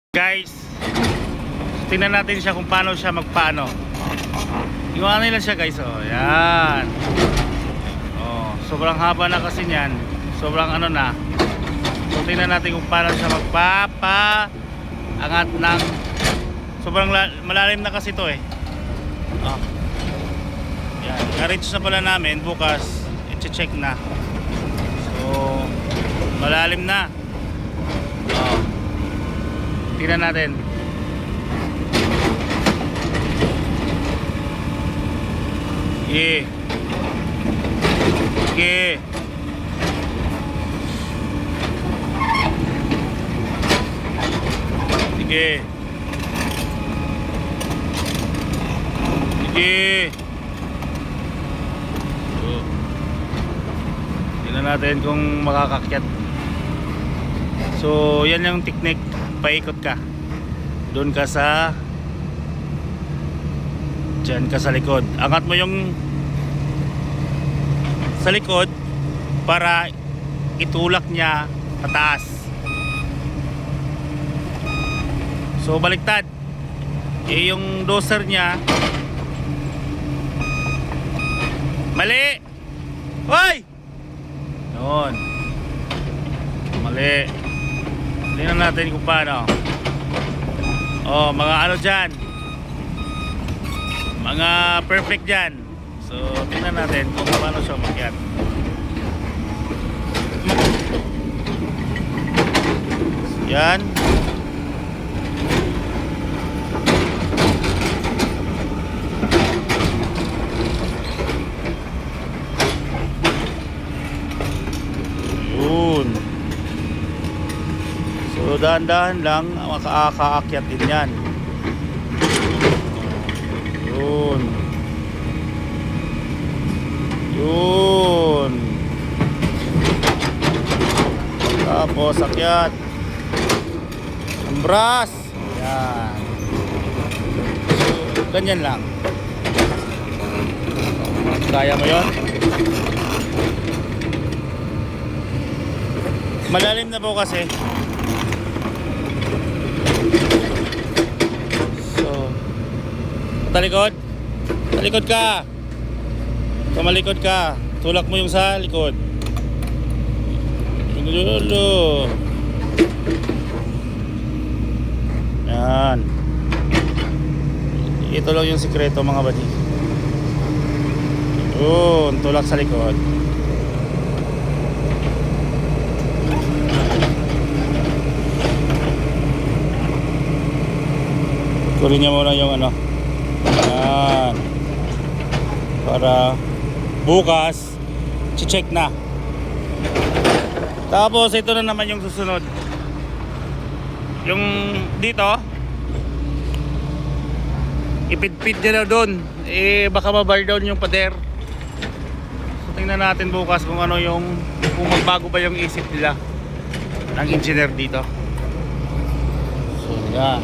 Guys, tingnan natin siya kung paano siya magpaano. Iwanan nila siya guys, oh. Yan. Oh, sobrang haba na kasi niyan. Sobrang ano na. So tingnan natin kung paano siya angat ng sobrang malalim na kasi to eh. Oh. Yan, na-reach na pala namin bukas. I-check na. So malalim na. Oh. Tingnan natin. Sige. Sige. Sige. Sige. So, tingnan natin kung makakakyat. So, yan yung technique. Paikot ka. Doon ka sa diyan ka sa likod. Angat mo yung sa likod para itulak niya pataas. So baliktad. Yung doser niya mali. Hoy! Noon. Mali. Tingnan natin kung paano. Oh, mga ano dyan. Mga perfect dyan. So, tingnan natin kung paano siya umakyat. Yan. Yun. So dahan-dahan lang makakaakyat din yan. Yun. Yun. Tapos akyat. Ambras. Yan. So, ganyan lang. Kaya mo yun? Malalim na po kasi. Talikod. Talikod ka. Tumalikod ka. Tulak mo yung sa likod. Lulu. Yan. Ito lang yung sikreto mga buddy. Yun. Tulak sa likod. Kunin niya muna yung ano. Yan. Para bukas check na. Tapos ito na naman yung susunod. Yung dito ipidpid nila doon. Baka mabar down yung pader. So tingnan natin bukas kung ano yung kung magbago ba yung isip nila ng engineer dito. So yan.